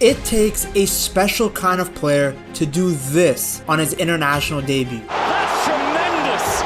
It takes a special kind of player to do this on his international debut. That's tremendous!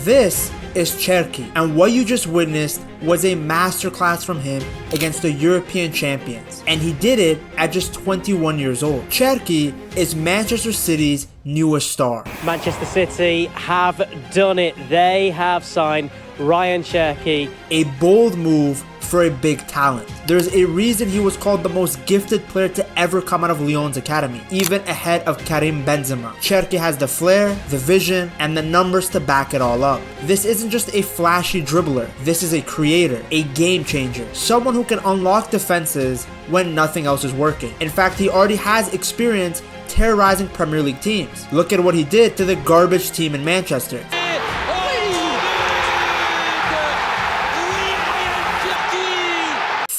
This is Cherki, and what you just witnessed was a masterclass from him against the European champions, and he did it at just 21 years old. Cherki is Manchester City's newest star. Manchester City have done it. They have signed Rayan Cherki. A bold move for a big talent. There's a reason he was called the most gifted player to ever come out of Lyon's academy, even ahead of Karim Benzema. Cherki has the flair, the vision, and the numbers to back it all up. This isn't just a flashy dribbler, this is a creator, a game changer, someone who can unlock defenses when nothing else is working. In fact, he already has experience terrorizing Premier League teams. Look at what he did to the garbage team in Manchester.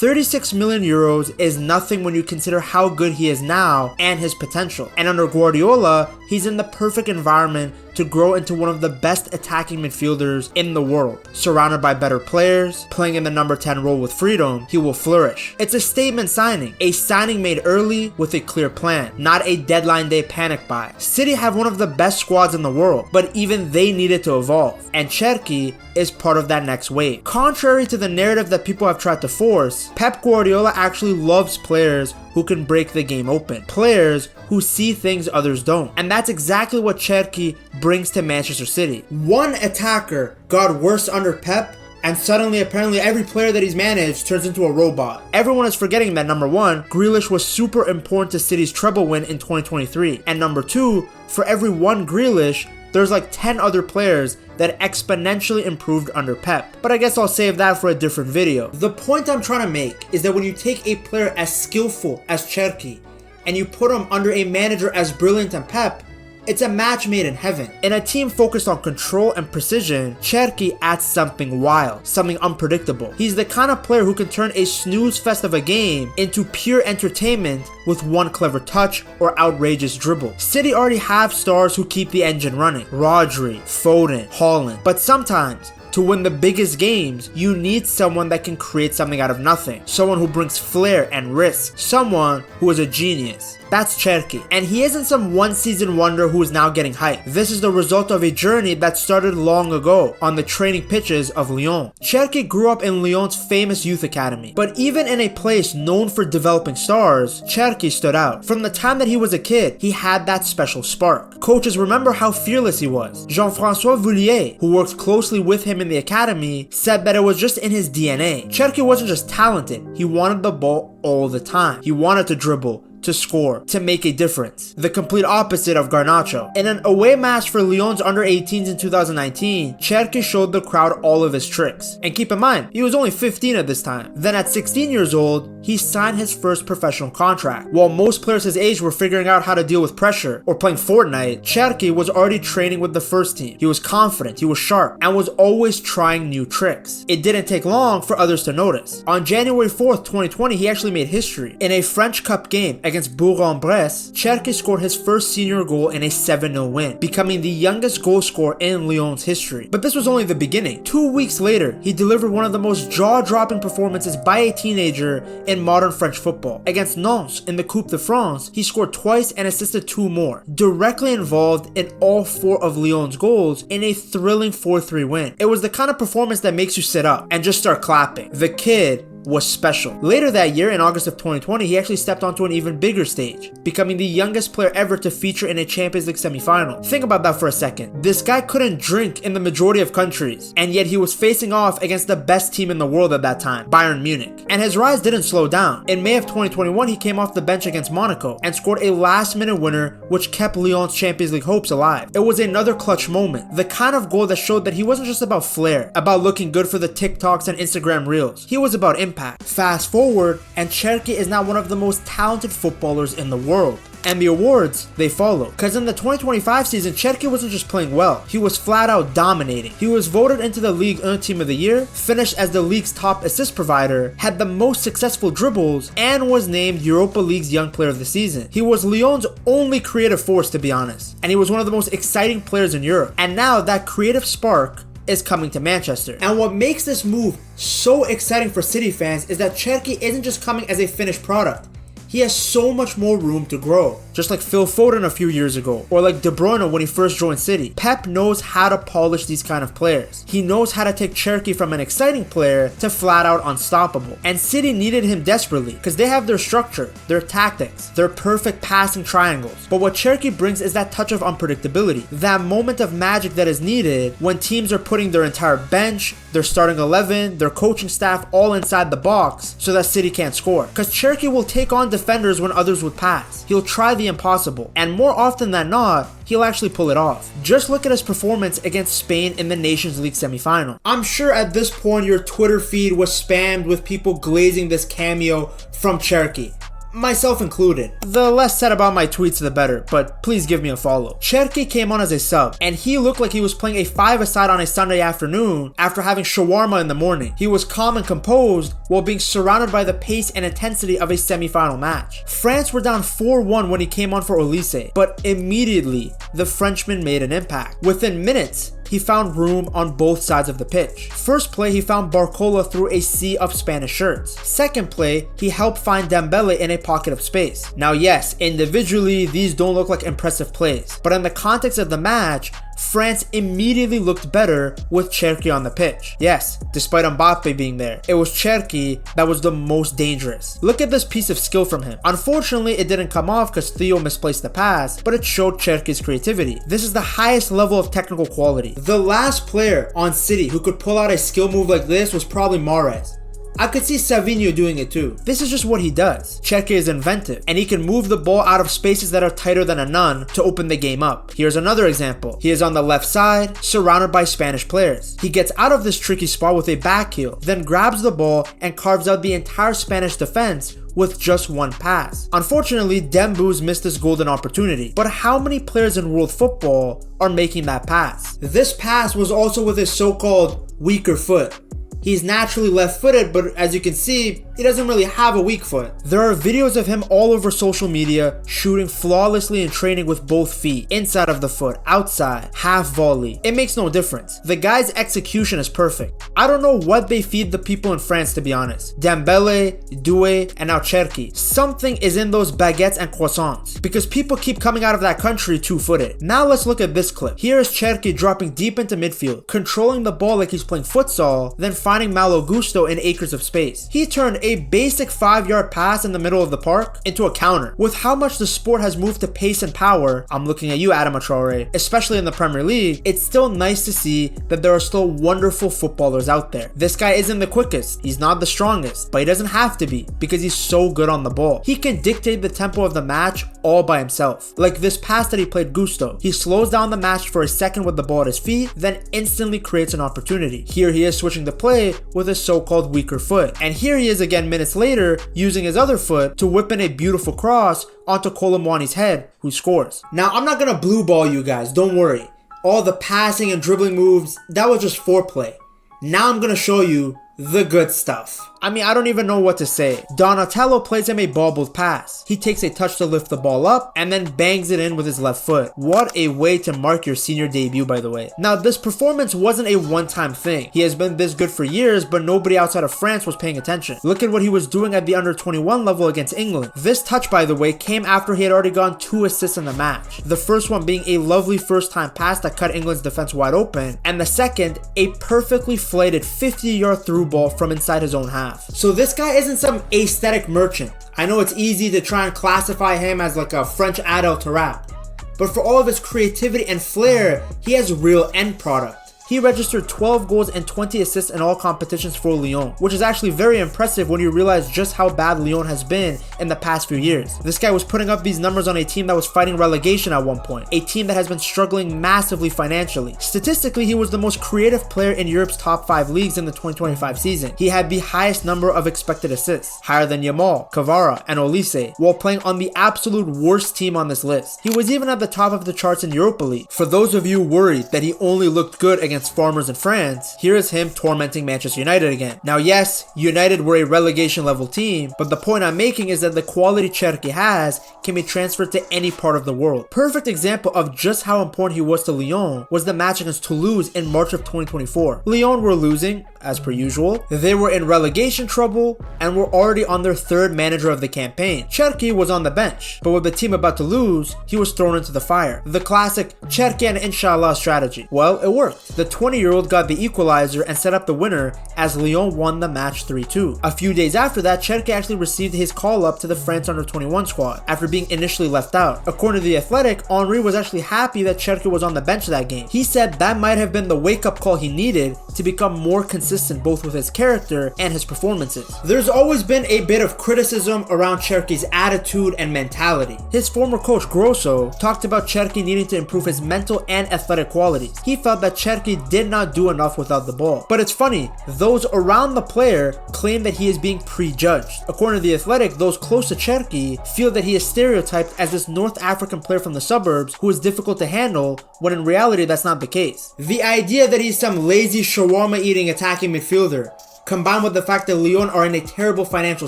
36 million euros is nothing when you consider how good he is now and his potential. And under Guardiola, he's in the perfect environment to grow into one of the best attacking midfielders in the world. Surrounded by better players, playing in the number 10 role with freedom, he will flourish. It's a statement signing, a signing made early with a clear plan, not a deadline day panic buy. City have one of the best squads in the world, but even they needed to evolve, and Cherki is part of that next wave. Contrary to the narrative that people have tried to force, Pep Guardiola actually loves players who can break the game open. Players who see things others don't. And that's exactly what Cherki brings to Manchester City. One attacker got worse under Pep, and suddenly apparently every player that he's managed turns into a robot. Everyone is forgetting that number one, Grealish was super important to City's treble win in 2023. And number two, for every one Grealish, there's like 10 other players that exponentially improved under Pep. But I guess I'll save that for a different video. The point I'm trying to make is that when you take a player as skillful as Cherki and you put him under a manager as brilliant as Pep, it's a match made in heaven. In a team focused on control and precision, Cherki adds something wild, something unpredictable. He's the kind of player who can turn a snooze fest of a game into pure entertainment with one clever touch or outrageous dribble. City already have stars who keep the engine running. Rodri, Foden, Haaland. But sometimes, to win the biggest games, you need someone that can create something out of nothing. Someone who brings flair and risk. Someone who is a genius. That's Cherki. And he isn't some one-season wonder who is now getting hyped. This is the result of a journey that started long ago on the training pitches of Lyon. Cherki grew up in Lyon's famous youth academy. But even in a place known for developing stars, Cherki stood out. From the time that he was a kid, he had that special spark. Coaches remember how fearless he was. Jean-François Voulier, who worked closely with him in the academy, said that it was just in his DNA. Cherki wasn't just talented, he wanted the ball all the time. He wanted to dribble, to score, to make a difference. The complete opposite of Garnacho. In an away match for Lyon's under-18s in 2019, Cherki showed the crowd all of his tricks. And keep in mind, he was only 15 at this time. Then at 16 years old, he signed his first professional contract. While most players his age were figuring out how to deal with pressure or playing Fortnite, Cherki was already training with the first team. He was confident, he was sharp, and was always trying new tricks. It didn't take long for others to notice. On January 4th, 2020, he actually made history. In a French Cup game against Bourg-en-Bresse, Cherki scored his first senior goal in a 7-0 win, becoming the youngest goal scorer in Lyon's history. But this was only the beginning. 2 weeks later, he delivered one of the most jaw-dropping performances by a teenager in modern French football. Against Nantes in the Coupe de France, he scored twice and assisted 2 more, directly involved in all 4 of Lyon's goals in a thrilling 4-3 win. It was the kind of performance that makes you sit up and just start clapping. The kid was special. Later that year, in August of 2020, he actually stepped onto an even bigger stage, becoming the youngest player ever to feature in a Champions League semifinal. Think about that for a second. This guy couldn't drink in the majority of countries, and yet he was facing off against the best team in the world at that time, Bayern Munich. And his rise didn't slow down. In May of 2021, he came off the bench against Monaco and scored a last-minute winner which kept Lyon's Champions League hopes alive. It was another clutch moment, the kind of goal that showed that he wasn't just about flair, about looking good for the TikToks and Instagram reels. He was about impact. Fast forward, and Cherki is now one of the most talented footballers in the world. And the awards, they follow. Cause in the 2025 season, Cherki wasn't just playing well, he was flat out dominating. He was voted into the Ligue 1 Team of the Year, finished as the league's top assist provider, had the most successful dribbles, and was named Europa League's Young Player of the Season. He was Lyon's only creative force, to be honest. And he was one of the most exciting players in Europe. And now that creative spark is coming to Manchester. And what makes this move so exciting for City fans is that Cherki isn't just coming as a finished product. He has so much more room to grow. Just like Phil Foden a few years ago, or like De Bruyne when he first joined City. Pep knows how to polish these kind of players. He knows how to take Cherki from an exciting player to flat out unstoppable. And City needed him desperately because they have their structure, their tactics, their perfect passing triangles. But what Cherki brings is that touch of unpredictability, that moment of magic that is needed when teams are putting their entire bench, their starting 11, their coaching staff all inside the box so that City can't score. Because Cherki will take on defenders when others would pass. He'll try the impossible, and more often than not, he'll actually pull it off. Just look at his performance against Spain in the Nations League semifinal. I'm sure at this point your Twitter feed was spammed with people glazing this cameo from Cherki. Myself included. The less said about my tweets the better, but please give me a follow. Cherki came on as a sub, and he looked like he was playing a five-a-side on a Sunday afternoon after having shawarma in the morning. He was calm and composed while being surrounded by the pace and intensity of a semi-final match. France were down 4-1 when he came on for Olise, but immediately the Frenchman made an impact. Within minutes, he found room on both sides of the pitch. First play, he found Barcola through a sea of Spanish shirts. Second play, he helped find Dembele in a pocket of space. Now yes, individually, these don't look like impressive plays, but in the context of the match, France immediately looked better with Cherki on the pitch. Yes, despite Mbappe being there, it was Cherki that was the most dangerous. Look at this piece of skill from him. Unfortunately, it didn't come off because Theo misplaced the pass, but it showed Cherki's creativity. This is the highest level of technical quality. The last player on City who could pull out a skill move like this was probably Mahrez. I could see Savinho doing it too. This is just what he does. Cherki is inventive, and he can move the ball out of spaces that are tighter than a nun to open the game up. Here's another example. He is on the left side, surrounded by Spanish players. He gets out of this tricky spot with a back heel, then grabs the ball and carves out the entire Spanish defense with just one pass. Unfortunately, Dembouz missed this golden opportunity. But how many players in world football are making that pass? This pass was also with his so-called weaker foot. He's naturally left-footed, but as you can see, he doesn't really have a weak foot. There are videos of him all over social media shooting flawlessly and training with both feet, inside of the foot, outside, half volley. It makes no difference. The guy's execution is perfect. I don't know what they feed the people in France, to be honest. Dembele, Doué, and now Cherki. Something is in those baguettes and croissants, because people keep coming out of that country two-footed. Now let's look at this clip. Here is Cherki dropping deep into midfield, controlling the ball like he's playing futsal, then finding Malo Gusto in acres of space. He turned a basic 5-yard pass in the middle of the park into a counter. With how much the sport has moved to pace and power, I'm looking at you, Adama Traore, especially in the Premier League, it's still nice to see that there are still wonderful footballers out there. This guy isn't the quickest, he's not the strongest, but he doesn't have to be because he's so good on the ball. He can dictate the tempo of the match all by himself. Like this pass that he played Gusto. He slows down the match for a second with the ball at his feet, then instantly creates an opportunity. Here he is switching the play with his so-called weaker foot. And here he is again minutes later using his other foot to whip in a beautiful cross onto Kolomwani's head, who scores. Now I'm not gonna blue ball you guys, don't worry. All the passing and dribbling moves, that was just foreplay. Now I'm gonna show you the good stuff. I mean, I don't even know what to say. Donatello plays him a bobbled pass. He takes a touch to lift the ball up and then bangs it in with his left foot. What a way to mark your senior debut, by the way. Now, this performance wasn't a one-time thing. He has been this good for years, but nobody outside of France was paying attention. Look at what he was doing at the under-21 level against England. This touch, by the way, came after he had already gotten 2 assists in the match. The first one being a lovely first-time pass that cut England's defense wide open, and the second, a perfectly flighted 50-yard through ball from inside his own half. So this guy isn't some aesthetic merchant. I know it's easy to try and classify him as like a French Adel Taarabt, but for all of his creativity and flair, he has real end product. He registered 12 goals and 20 assists in all competitions for Lyon, which is actually very impressive when you realize just how bad Lyon has been in the past few years. This guy was putting up these numbers on a team that was fighting relegation at one point, a team that has been struggling massively financially. Statistically, he was the most creative player in Europe's top 5 leagues in the 2025 season. He had the highest number of expected assists, higher than Yamal, Kvara, and Olise, while playing on the absolute worst team on this list. He was even at the top of the charts in Europa League. For those of you worried that he only looked good against against farmers in France, here is him tormenting Manchester United again. Now yes, United were a relegation level team, but the point I'm making is that the quality Cherki has can be transferred to any part of the world. Perfect example of just how important he was to Lyon was the match against Toulouse in March of 2024. Lyon were losing, as per usual. They were in relegation trouble and were already on their third manager of the campaign. Cherki was on the bench, but with the team about to lose, he was thrown into the fire. The classic Cherki and Inshallah strategy. Well, it worked. The 20-year-old got the equalizer and set up the winner as Lyon won the match 3-2. A few days after that, Cherki actually received his call up to the France under-21 squad after being initially left out. According to The Athletic, Henry was actually happy that Cherki was on the bench that game. He said that might have been the wake-up call he needed to become more consistent both with his character and his performances. There's always been a bit of criticism around Cherki's attitude and mentality. His former coach Grosso talked about Cherki needing to improve his mental and athletic qualities. He felt that Cherki did not do enough without the ball. But it's funny, those around the player claim that he is being prejudged. According to The Athletic, those close to Cherki feel that he is stereotyped as this North African player from the suburbs who is difficult to handle, when in reality that's not the case. The idea that he's some lazy shawarma eating attacking midfielder, combined with the fact that Lyon are in a terrible financial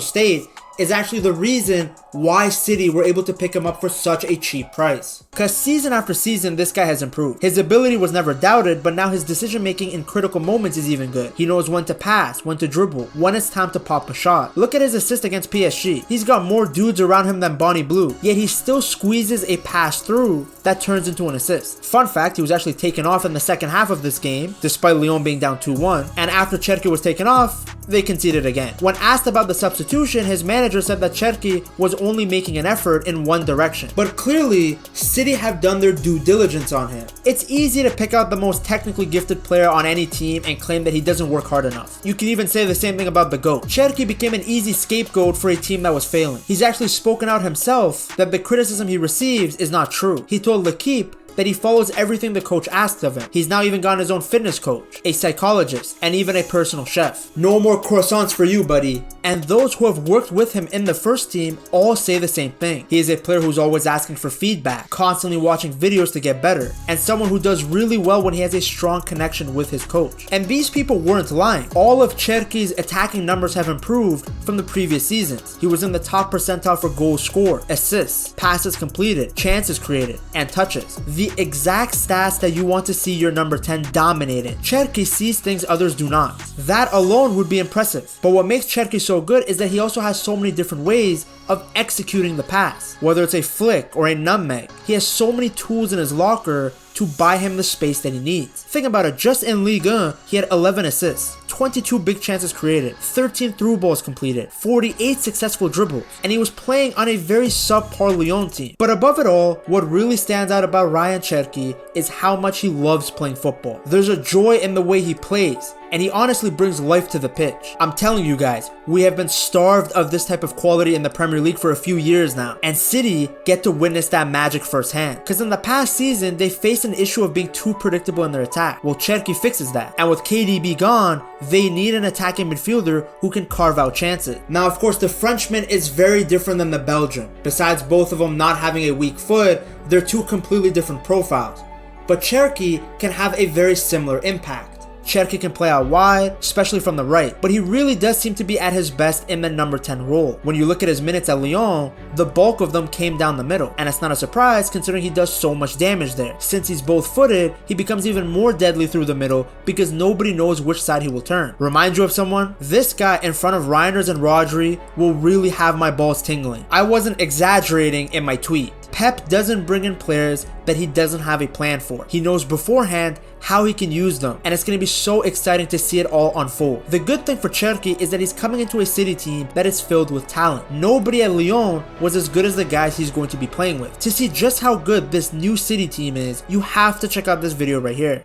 state, is actually the reason why City were able to pick him up for such a cheap price. Cause season after season, this guy has improved. His ability was never doubted, but now his decision making in critical moments is even good. He knows when to pass, when to dribble, when it's time to pop a shot. Look at his assist against PSG. He's got more dudes around him than Bonnie Blue, yet he still squeezes a pass through that turns into an assist. Fun fact, he was actually taken off in the second half of this game, despite Lyon being down 2-1, and after Cherki was taken off, they conceded again. When asked about the substitution, his manager said that Cherki was only making an effort in one direction. But clearly, City have done their due diligence on him. It's easy to pick out the most technically gifted player on any team and claim that he doesn't work hard enough. You can even say the same thing about the GOAT. Cherki became an easy scapegoat for a team that was failing. He's actually spoken out himself that the criticism he receives is not true. He told L'Equipe that he follows everything the coach asks of him. He's now even gotten his own fitness coach, a psychologist, and even a personal chef. No more croissants for you, buddy. And those who have worked with him in the first team all say the same thing. He is a player who's always asking for feedback, constantly watching videos to get better, and someone who does really well when he has a strong connection with his coach. And these people weren't lying. All of Cherki's attacking numbers have improved from the previous seasons. He was in the top percentile for goals scored, assists, passes completed, chances created, and touches. The exact stats that you want to see your number 10 dominated. Cherki sees things others do not. That alone would be impressive. But what makes Cherki so good is that he also has so many different ways of executing the pass. Whether it's a flick or a nutmeg, he has so many tools in his locker to buy him the space that he needs. Think about it, just in Ligue 1, he had 11 assists, 22 big chances created, 13 through balls completed, 48 successful dribbles, and he was playing on a very subpar Lyon team. But above it all, what really stands out about Rayan Cherki is how much he loves playing football. There's a joy in the way he plays, and he honestly brings life to the pitch. I'm telling you guys, we have been starved of this type of quality in the Premier League for a few years now, and City get to witness that magic firsthand. Because in the past season, they faced an issue of being too predictable in their attack. Well, Cherki fixes that, and with KDB gone, they need an attacking midfielder who can carve out chances. Now, of course, the Frenchman is very different than the Belgian. Besides both of them not having a weak foot, they're two completely different profiles. But Cherki can have a very similar impact. Cherki can play out wide, especially from the right, but he really does seem to be at his best in the number 10 role. When you look at his minutes at Lyon, the bulk of them came down the middle, and it's not a surprise considering he does so much damage there. Since he's both-footed, he becomes even more deadly through the middle because nobody knows which side he will turn. Remind you of someone? This guy in front of Reinders and Rodri will really have my balls tingling. I wasn't exaggerating in my tweet. Pep doesn't bring in players that he doesn't have a plan for. He knows beforehand how he can use them, and it's going to be so exciting to see it all unfold. The good thing for Cherki is that he's coming into a City team that is filled with talent. Nobody at Lyon was as good as the guys he's going to be playing with. To see just how good this new City team is, you have to check out this video right here.